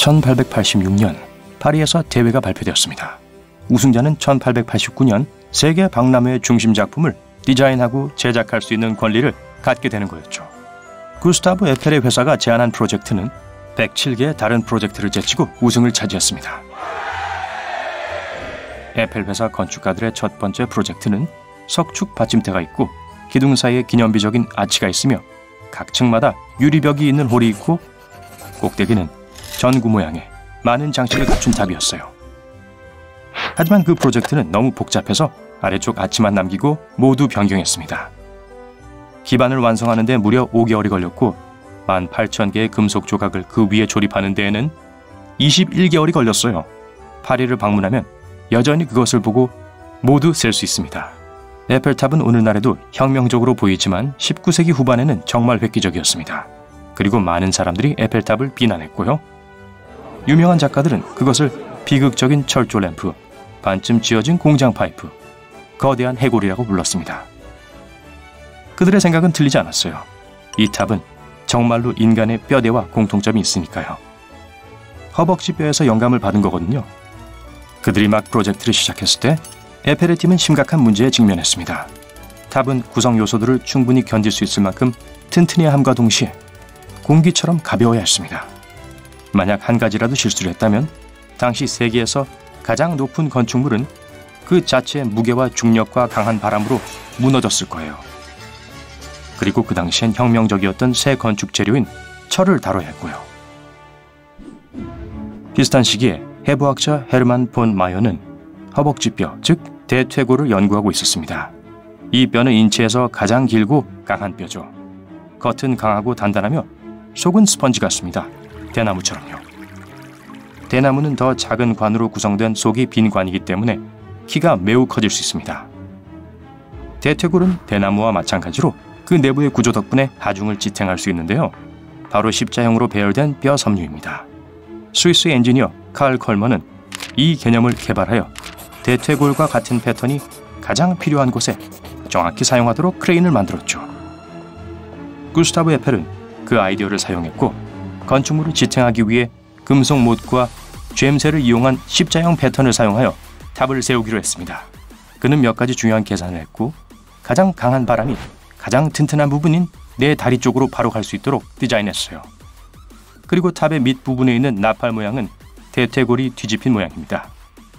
1886년 파리에서 대회가 발표되었습니다. 우승자는 1889년 세계 박람회의 중심 작품을 디자인하고 제작할 수 있는 권리를 갖게 되는 거였죠. 구스타브 에펠의 회사가 제안한 프로젝트는 107개의 다른 프로젝트를 제치고 우승을 차지했습니다. 에펠 회사 건축가들의 첫 번째 프로젝트는 석축 받침대가 있고 기둥 사이에 기념비적인 아치가 있으며 각 층마다 유리벽이 있는 홀이 있고 꼭대기는 전구 모양의 많은 장치를 갖춘 탑이었어요. 하지만 그 프로젝트는 너무 복잡해서 아래쪽 아치만 남기고 모두 변경했습니다. 기반을 완성하는 데 무려 5개월이 걸렸고 18,000개의 금속 조각을 그 위에 조립하는 데에는 21개월이 걸렸어요. 파리를 방문하면 여전히 그것을 보고 모두 셀 수 있습니다. 에펠탑은 오늘날에도 혁명적으로 보이지만 19세기 후반에는 정말 획기적이었습니다. 그리고 많은 사람들이 에펠탑을 비난했고요. 유명한 작가들은 그것을 비극적인 철조 램프, 반쯤 쥐어진 공장 파이프, 거대한 해골이라고 불렀습니다. 그들의 생각은 틀리지 않았어요. 이 탑은 정말로 인간의 뼈대와 공통점이 있으니까요. 허벅지 뼈에서 영감을 받은 거거든요. 그들이 막 프로젝트를 시작했을 때 에펠의 팀은 심각한 문제에 직면했습니다. 탑은 구성 요소들을 충분히 견딜 수 있을 만큼 튼튼해야 함과 동시에 공기처럼 가벼워야 했습니다. 만약 한 가지라도 실수를 했다면 당시 세계에서 가장 높은 건축물은 그 자체의 무게와 중력과 강한 바람으로 무너졌을 거예요. 그리고 그 당시엔 혁명적이었던 새 건축 재료인 철을 다뤄야 했고요. 비슷한 시기에 해부학자 헤르만 폰 마이어는 허벅지뼈, 즉 대퇴골을 연구하고 있었습니다. 이 뼈는 인체에서 가장 길고 강한 뼈죠. 겉은 강하고 단단하며 속은 스펀지 같습니다. 대나무처럼요. 대나무는 더 작은 관으로 구성된 속이 빈 관이기 때문에 키가 매우 커질 수 있습니다. 대퇴골은 대나무와 마찬가지로 그 내부의 구조 덕분에 하중을 지탱할 수 있는데요. 바로 십자형으로 배열된 뼈 섬유입니다. 스위스 엔지니어 칼 컬먼은 이 개념을 개발하여 대퇴골과 같은 패턴이 가장 필요한 곳에 정확히 사용하도록 크레인을 만들었죠. 구스타브 에펠은 그 아이디어를 사용했고 건축물을 지탱하기 위해 금속 못과 죬쇠를 이용한 십자형 패턴을 사용하여 탑을 세우기로 했습니다. 그는 몇 가지 중요한 계산을 했고 가장 강한 바람이 가장 튼튼한 부분인 내 다리 쪽으로 바로 갈 수 있도록 디자인했어요. 그리고 탑의 밑부분에 있는 나팔 모양은 대퇴골이 뒤집힌 모양입니다.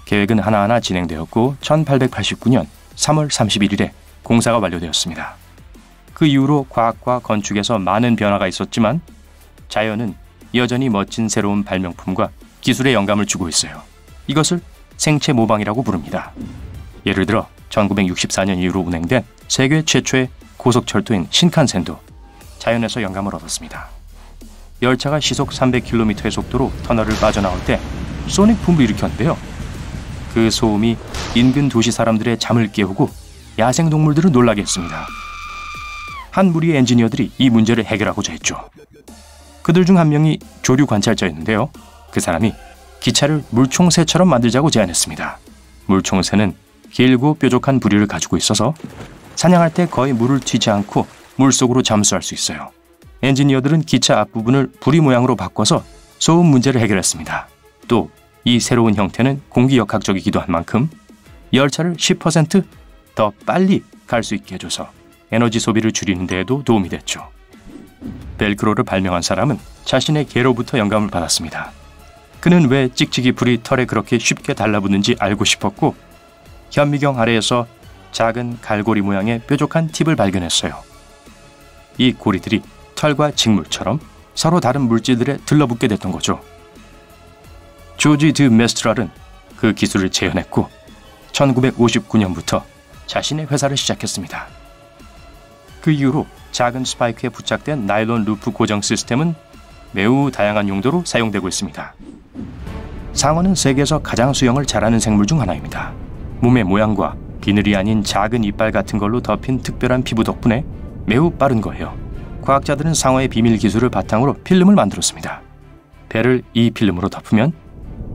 계획은 하나하나 진행되었고 1889년 3월 31일에 공사가 완료되었습니다. 그 이후로 과학과 건축에서 많은 변화가 있었지만 자연은 여전히 멋진 새로운 발명품과 기술의 영감을 주고 있어요. 이것을 생체 모방이라고 부릅니다. 예를 들어 1964년 이후로 운행된 세계 최초의 고속철도인 신칸센도 자연에서 영감을 얻었습니다. 열차가 시속 300km의 속도로 터널을 빠져나올 때 소닉 붐을 일으켰는데요. 그 소음이 인근 도시 사람들의 잠을 깨우고 야생동물들을 놀라게 했습니다. 한 무리의 엔지니어들이 이 문제를 해결하고자 했죠. 그들 중 한 명이 조류 관찰자였는데요. 그 사람이 기차를 물총새처럼 만들자고 제안했습니다. 물총새는 길고 뾰족한 부리를 가지고 있어서 사냥할 때 거의 물을 튀지 않고 물속으로 잠수할 수 있어요. 엔지니어들은 기차 앞부분을 부리 모양으로 바꿔서 소음 문제를 해결했습니다. 또 이 새로운 형태는 공기역학적이기도 한 만큼 열차를 10% 더 빨리 갈 수 있게 해줘서 에너지 소비를 줄이는 데에도 도움이 됐죠. 벨크로를 발명한 사람은 자신의 개로부터 영감을 받았습니다. 그는 왜 찍찍이 불이 털에 그렇게 쉽게 달라붙는지 알고 싶었고 현미경 아래에서 작은 갈고리 모양의 뾰족한 팁을 발견했어요. 이 고리들이 털과 직물처럼 서로 다른 물질들에 들러붙게 됐던 거죠. 조지 드 메스트랄은 그 기술을 재현했고 1959년부터 자신의 회사를 시작했습니다. 그 이후로 작은 스파이크에 부착된 나일론 루프 고정 시스템은 매우 다양한 용도로 사용되고 있습니다. 상어는 세계에서 가장 수영을 잘하는 생물 중 하나입니다. 몸의 모양과 비늘이 아닌 작은 이빨 같은 걸로 덮인 특별한 피부 덕분에 매우 빠른 거예요. 과학자들은 상어의 비밀 기술을 바탕으로 필름을 만들었습니다. 배를 이 필름으로 덮으면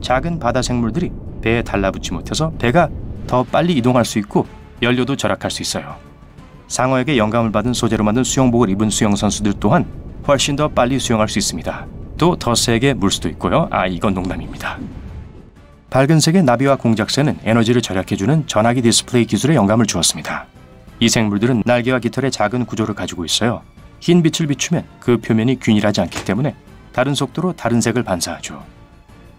작은 바다 생물들이 배에 달라붙지 못해서 배가 더 빨리 이동할 수 있고 연료도 절약할 수 있어요. 상어에게 영감을 받은 소재로 만든 수영복을 입은 수영선수들 또한 훨씬 더 빨리 수영할 수 있습니다. 또 더 세게 물 수도 있고요. 이건 농담입니다. 밝은색의 나비와 공작새는 에너지를 절약해주는 전화기 디스플레이 기술에 영감을 주었습니다. 이 생물들은 날개와 깃털의 작은 구조를 가지고 있어요. 흰 빛을 비추면 그 표면이 균일하지 않기 때문에 다른 속도로 다른 색을 반사하죠.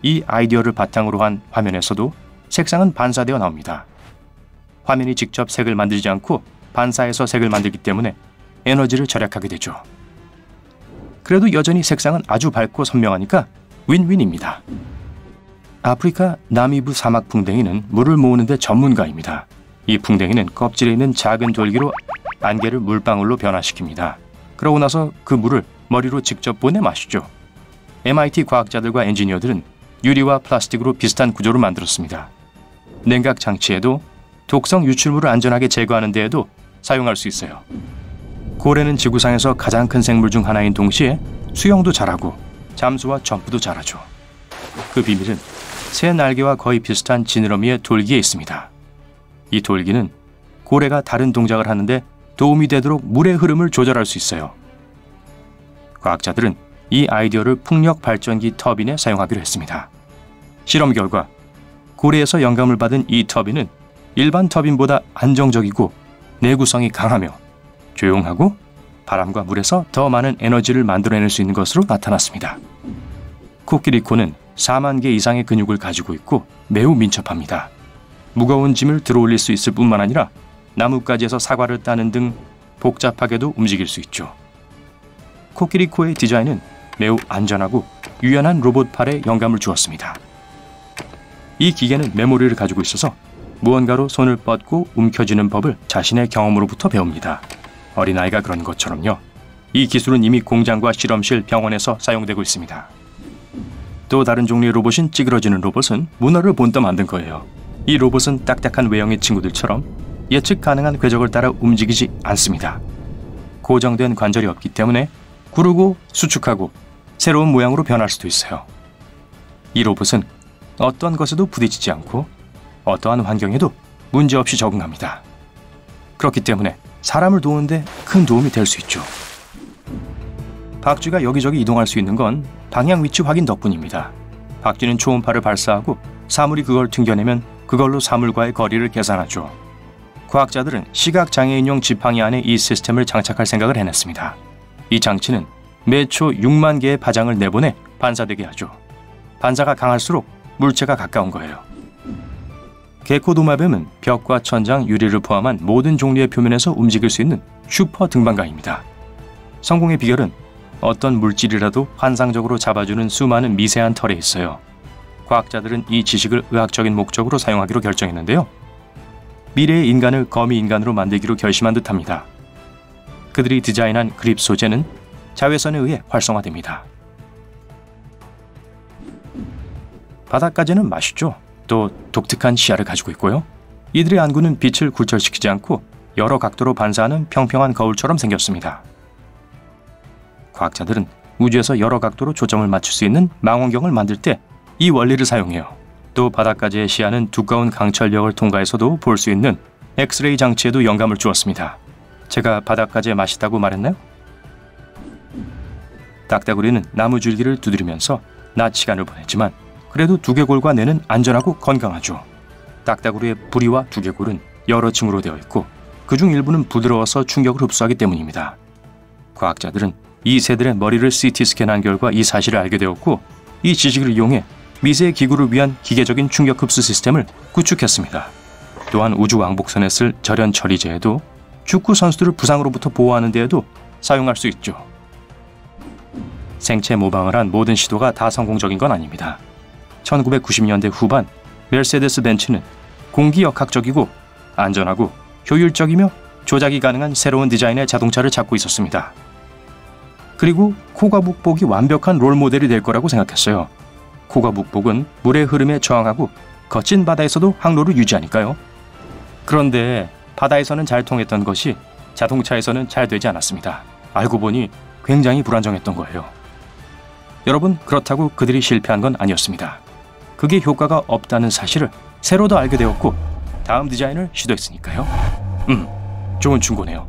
이 아이디어를 바탕으로 한 화면에서도 색상은 반사되어 나옵니다. 화면이 직접 색을 만들지 않고 반사해서 색을 만들기 때문에 에너지를 절약하게 되죠. 그래도 여전히 색상은 아주 밝고 선명하니까 윈윈입니다. 아프리카 나미부 사막 풍뎅이는 물을 모으는 데 전문가입니다. 이 풍뎅이는 껍질에 있는 작은 돌기로 안개를 물방울로 변화시킵니다. 그러고 나서 그 물을 머리로 직접 보내 마시죠. MIT 과학자들과 엔지니어들은 유리와 플라스틱으로 비슷한 구조를 만들었습니다. 냉각 장치에도 독성 유출물을 안전하게 제거하는 데에도 사용할 수 있어요. 고래는 지구상에서 가장 큰 생물 중 하나인 동시에 수영도 잘하고 잠수와 점프도 잘하죠. 그 비밀은 새 날개와 거의 비슷한 지느러미의 돌기에 있습니다. 이 돌기는 고래가 다른 동작을 하는데 도움이 되도록 물의 흐름을 조절할 수 있어요. 과학자들은 이 아이디어를 풍력 발전기 터빈에 사용하기로 했습니다. 실험 결과 고래에서 영감을 받은 이 터빈은 일반 터빈보다 안정적이고 내구성이 강하며 조용하고 바람과 물에서 더 많은 에너지를 만들어낼 수 있는 것으로 나타났습니다. 코끼리코는 4만 개 이상의 근육을 가지고 있고 매우 민첩합니다. 무거운 짐을 들어올릴 수 있을 뿐만 아니라 나뭇가지에서 사과를 따는 등 복잡하게도 움직일 수 있죠. 코끼리코의 디자인은 매우 안전하고 유연한 로봇팔에 영감을 주었습니다. 이 기계는 메모리를 가지고 있어서 무언가로 손을 뻗고 움켜쥐는 법을 자신의 경험으로부터 배웁니다. 어린아이가 그런 것처럼요. 이 기술은 이미 공장과 실험실, 병원에서 사용되고 있습니다. 또 다른 종류의 로봇인 찌그러지는 로봇은 문어를 본떠 만든 거예요. 이 로봇은 딱딱한 외형의 친구들처럼 예측 가능한 궤적을 따라 움직이지 않습니다. 고정된 관절이 없기 때문에 구르고 수축하고 새로운 모양으로 변할 수도 있어요. 이 로봇은 어떤 것에도 부딪히지 않고 어떠한 환경에도 문제없이 적응합니다. 그렇기 때문에 사람을 도우는데 큰 도움이 될 수 있죠. 박쥐가 여기저기 이동할 수 있는 건 방향 위치 확인 덕분입니다. 박쥐는 초음파를 발사하고 사물이 그걸 튕겨내면 그걸로 사물과의 거리를 계산하죠. 과학자들은 시각장애인용 지팡이 안에 이 시스템을 장착할 생각을 해냈습니다. 이 장치는 매초 6만 개의 파장을 내보내 반사되게 하죠. 반사가 강할수록 물체가 가까운 거예요. 게코도마뱀은 벽과 천장, 유리를 포함한 모든 종류의 표면에서 움직일 수 있는 슈퍼 등반가입니다. 성공의 비결은 어떤 물질이라도 환상적으로 잡아주는 수많은 미세한 털에 있어요. 과학자들은 이 지식을 의학적인 목적으로 사용하기로 결정했는데요. 미래의 인간을 거미인간으로 만들기로 결심한 듯합니다. 그들이 디자인한 그립 소재는 자외선에 의해 활성화됩니다. 바닷가재는 맛있죠. 또 독특한 시야를 가지고 있고요. 이들의 안구는 빛을 굴절시키지 않고 여러 각도로 반사하는 평평한 거울처럼 생겼습니다. 과학자들은 우주에서 여러 각도로 초점을 맞출 수 있는 망원경을 만들 때 이 원리를 사용해요. 또 바닷가재의 시야는 두꺼운 강철벽을 통과해서도 볼 수 있는 엑스레이 장치에도 영감을 주었습니다. 제가 바닷가재 맛있다고 말했나요? 딱따구리는 나무 줄기를 두드리면서 낮 시간을 보냈지만 그래도 두개골과 뇌는 안전하고 건강하죠. 딱따구리의 부리와 두개골은 여러 층으로 되어 있고 그중 일부는 부드러워서 충격을 흡수하기 때문입니다. 과학자들은 이 새들의 머리를 CT 스캔한 결과 이 사실을 알게 되었고 이 지식을 이용해 미세 기구를 위한 기계적인 충격 흡수 시스템을 구축했습니다. 또한 우주 왕복선에 쓸 절연 처리제에도 축구 선수들을 부상으로부터 보호하는 데에도 사용할 수 있죠. 생체 모방을 한 모든 시도가 다 성공적인 건 아닙니다. 1990년대 후반 메르세데스 벤츠는 공기역학적이고 안전하고 효율적이며 조작이 가능한 새로운 디자인의 자동차를 찾고 있었습니다. 그리고 코가 북복이 완벽한 롤모델이 될 거라고 생각했어요. 코가 북복은 물의 흐름에 저항하고 거친 바다에서도 항로를 유지하니까요. 그런데 바다에서는 잘 통했던 것이 자동차에서는 잘 되지 않았습니다. 알고 보니 굉장히 불안정했던 거예요. 여러분, 그렇다고 그들이 실패한 건 아니었습니다. 그게 효과가 없다는 사실을 새로 더 알게 되었고 다음 디자인을 시도했으니까요. 좋은 충고네요.